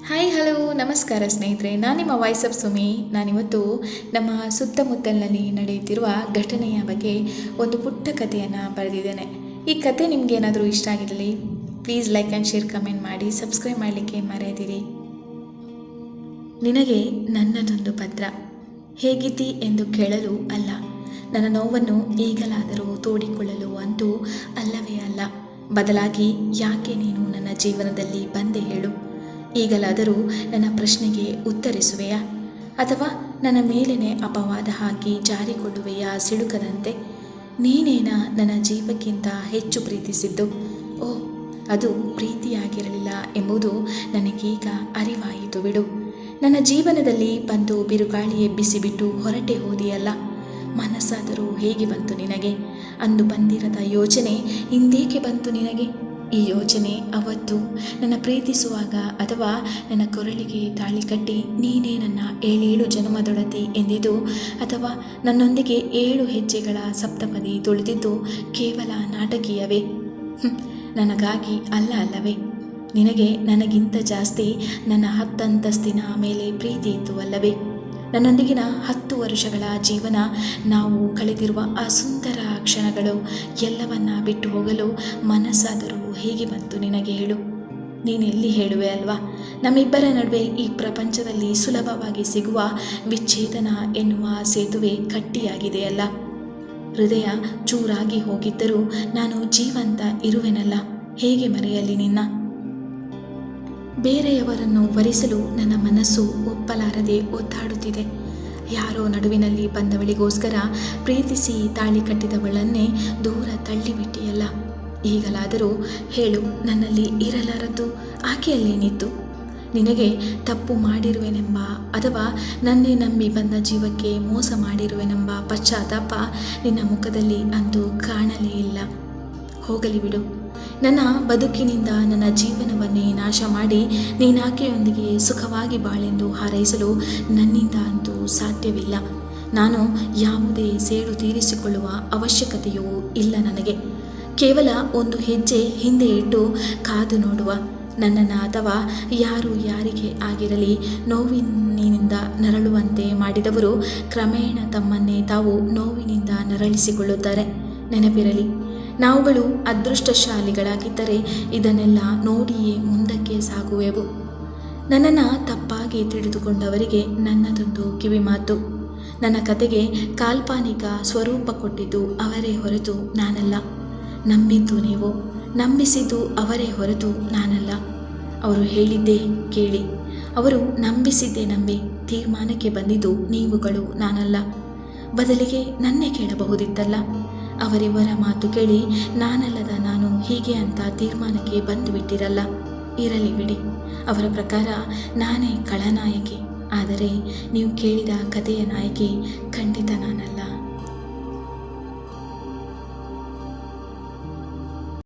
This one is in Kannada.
ಹಾಯ್ ಹಲೋ ನಮಸ್ಕಾರ ಸ್ನೇಹಿತರೆ, ನಾನು ನಿಮ್ಮ ವಾಯ್ಸ್ ಆಫ್ ಸುಮಿ. ನಾನಿವತ್ತು ನಮ್ಮ ಸುತ್ತಮುತ್ತಲಿನಲ್ಲಿ ನಡೆಯುತ್ತಿರುವ ಘಟನೆಯ ಬಗ್ಗೆ ಒಂದು ಪುಟ್ಟ ಕಥೆಯನ್ನು ಬರೆದಿದ್ದೇನೆ. ಈ ಕತೆ ನಿಮ್ಗೆ ಏನಾದರೂ ಇಷ್ಟ ಆಗಿರಲಿ please like and share comment ಮಾಡಿ, ಸಬ್ಸ್ಕ್ರೈಬ್ ಮಾಡಲಿಕ್ಕೆ ಮರೆಯದಿರಿ. ನಿನಗೆ ನನ್ನದೊಂದು ಪತ್ರ. ಹೇಗಿದ್ದಿ ಎಂದು ಕೇಳಲು ಅಲ್ಲ, ನನ್ನ ನೋವನ್ನು ಈಗಲಾದರೂ ತೋಡಿಕೊಳ್ಳಲು ಅಂತೂ ಅಲ್ಲವೇ ಅಲ್ಲ. ಬದಲಾಗಿ ಯಾಕೆ ನೀನು ನನ್ನ ಜೀವನದಲ್ಲಿ ಬಂದೆ ಹೇಳು. ಈಗಲಾದರೂ ನನ್ನ ಪ್ರಶ್ನೆಗೆ ಉತ್ತರಿಸುವೆಯಾ, ಅಥವಾ ನನ್ನ ಮೇಲೇನೆ ಅಪವಾದ ಹಾಕಿ ಜಾರಿಕೊಳ್ಳುವೆಯಾ ಸಿಡುಕದಂತೆ? ನೀನೇನ ನನ್ನ ಜೀವಕ್ಕಿಂತ ಹೆಚ್ಚು ಪ್ರೀತಿಸಿದ್ದು? ಓ, ಅದು ಪ್ರೀತಿಯಾಗಿರಲಿಲ್ಲ ಎಂಬುದು ನನಗೀಗ ಅರಿವಾಯಿತು ಬಿಡು. ನನ್ನ ಜೀವನದಲ್ಲಿ ಬಂದು ಬಿರುಗಾಳಿ ಎಬ್ಬಿಸಿಬಿಟ್ಟು ಹೊರಟೆ ಹೋದಿಯಲ್ಲ. ಮನಸ್ಸಾದರೂ ಹೇಗೆ ಬಂತು ನಿನಗೆ? ಅಂದು ಬಂದಿರದ ಯೋಚನೆ ಇಂದೇಕೆ ಬಂತು ನಿನಗೆ? ಈ ಯೋಚನೆ ಅವತ್ತು ನನ್ನ ಪ್ರೀತಿಸುವಾಗ, ಅಥವಾ ನನ್ನ ಕೊರಳಿಗೆ ತಾಳಿ ಕಟ್ಟಿ ನೀನೇ ನನ್ನ 7 ಜನ್ಮದೊಡತಿ ಎಂದಿದ್ದು, ಅಥವಾ ನನ್ನೊಂದಿಗೆ 7 ಹೆಜ್ಜೆಗಳ ಸಪ್ತಪದಿ ತುಳಿದಿದ್ದು ಕೇವಲ ನಾಟಕೀಯವೇ? ನನಗಾಗಿ ಅಲ್ಲವೇ? ನಿನಗೆ ನನಗಿಂತ ಜಾಸ್ತಿ ನನ್ನ 10 ಅಂತಸ್ತಿನ ಮೇಲೆ ಪ್ರೀತಿ ಇತ್ತು ಅಲ್ಲವೇ? ನನ್ನೊಂದಿಗಿನ 10 ವರ್ಷಗಳ ಜೀವನ, ನಾವು ಕಳೆದಿರುವ ಆ ಸುಂದರ ಕ್ಷಣಗಳು ಎಲ್ಲವನ್ನ ಬಿಟ್ಟು ಹೋಗಲು ಮನಸ್ಸಾದರೂ ಹೇಗೆ ಬಂತು ನಿನಗೆ ಹೇಳು? ನೀನೆಲ್ಲಿ ಹೇಳುವೆ ಅಲ್ವಾ? ನಮ್ಮಿಬ್ಬರ ನಡುವೆ ಈ ಪ್ರಪಂಚದಲ್ಲಿ ಸುಲಭವಾಗಿ ಸಿಗುವ ವಿಚ್ಛೇದನ ಎನ್ನುವ ಸೇತುವೆ ಕಟ್ಟಿಯಾಗಿದೆಯಲ್ಲ. ಹೃದಯ ಚೂರಾಗಿ ಹೋಗಿದ್ದರೂ ನಾನು ಜೀವಂತ ಇರುವೆನಲ್ಲ. ಹೇಗೆ ಮರೆಯಲಿ ನಿನ್ನ? ಬೇರೆಯವರನ್ನು ವರಿಸಲು ನನ್ನ ಮನಸ್ಸು ಒಪ್ಪಲಾರದೆ ಒದ್ದಾಡುತ್ತಿದೆ. ಯಾರೋ ನಡುವಿನಲ್ಲಿ ಬಂದವಳಿಗೋಸ್ಕರ ಪ್ರೀತಿಸಿ ತಾಳಿ ಕಟ್ಟಿದವಳನ್ನೇ ದೂರ ತಳ್ಳಿಬಿಟ್ಟಿಯಲ್ಲ. ಈಗಲಾದರೂ ಹೇಳು, ನನ್ನಲ್ಲಿ ಇರಲಾರದ್ದು ಆಕೆಯಲ್ಲೇನಿತ್ತು? ನಿನಗೆ ತಪ್ಪು ಮಾಡಿರುವೆನೆಂಬ, ಅಥವಾ ನನ್ನೇ ನಂಬಿ ಬಂದ ಜೀವಕ್ಕೆ ಮೋಸ ಮಾಡಿರುವೆನೆಂಬ ಪಶ್ಚಾತ್ತಾಪ ನಿನ್ನ ಮುಖದಲ್ಲಿ ಅಂತೂ ಕಾಣಲೇ ಇಲ್ಲ. ಹೋಗಲಿ ಬಿಡು. ನನ್ನ ಬದುಕಿನಿಂದ ನನ್ನ ಜೀವನವನ್ನೇ ನಾಶ ಮಾಡಿ ನೀನಾಕೆಯೊಂದಿಗೆ ಸುಖವಾಗಿ ಬಾಳೆಂದು ಹಾರೈಸಲು ನನ್ನಿಂದ ಅಂತೂ ಸಾಧ್ಯವಿಲ್ಲ. ನಾನು ಯಾವುದೇ ಸೇಡು ತೀರಿಸಿಕೊಳ್ಳುವ ಅವಶ್ಯಕತೆಯೂ ಇಲ್ಲ ನನಗೆ. ಕೇವಲ ಒಂದು ಹೆಜ್ಜೆ ಹಿಂದೆ ಇಟ್ಟು ಕಾದು ನೋಡುವ. ನನ್ನನ್ನು ಅಥವಾ ಯಾರಿಗೆ ಆಗಿರಲಿ ನೋವಿನಿಂದ ನರಳುವಂತೆ ಮಾಡಿದವರು ಕ್ರಮೇಣ ತಮ್ಮನ್ನೇ ತಾವು ನೋವಿನಿಂದ ನರಳಿಸಿಕೊಳ್ಳುತ್ತಾರೆ. ನೆನಪಿರಲಿ, ನಾವುಗಳು ಅದೃಷ್ಟಶಾಲಿಗಳಾಗಿದ್ದರೆ ಇದನ್ನೆಲ್ಲ ನೋಡಿಯೇ ಮುಂದಕ್ಕೆ ಸಾಗುವೆವು. ನನ್ನನ್ನು ತಪ್ಪಾಗಿ ತಿಳಿದುಕೊಂಡವರಿಗೆ ನನ್ನದೊಂದು ಕಿವಿಮಾತು. ನನ್ನ ಕತೆಗೆ ಕಾಲ್ಪನಿಕ ಸ್ವರೂಪ ಕೊಟ್ಟಿದ್ದು ಅವರೇ ಹೊರತು ನಾನಲ್ಲ. ನಂಬಿದ್ದು ನೀವು, ನಂಬಿಸಿದ್ದು ಅವರೇ ಹೊರತು ನಾನಲ್ಲ. ಅವರು ಹೇಳಿದ್ದೇ ಕೇಳಿ, ಅವರು ನಂಬಿಸಿದ್ದೇ ನಂಬಿ ತೀರ್ಮಾನಕ್ಕೆ ಬಂದಿದ್ದು ನೀವುಗಳು, ನಾನಲ್ಲ. ಬದಲಿಗೆ ನನ್ನೇ ಕೇಳಬಹುದಿತ್ತಲ್ಲ. ಅವರಿವರ ಮಾತು ಕೇಳಿ ನಾನಲ್ಲದ ನಾನು ಹೀಗೆ ಅಂತ ತೀರ್ಮಾನಕ್ಕೆ ಬಂದು ಬಿಟ್ಟಿರಲ್ಲ. ಇರಲಿ ಬಿಡಿ, ಅವರ ಪ್ರಕಾರ ನಾನೇ ಖಳನಾಯಕಿ. ಆದರೆ ನೀವು ಕೇಳಿದ ಕಥೆಯ ನಾಯಕಿ ಖಂಡಿತ ನಾನಲ್ಲ.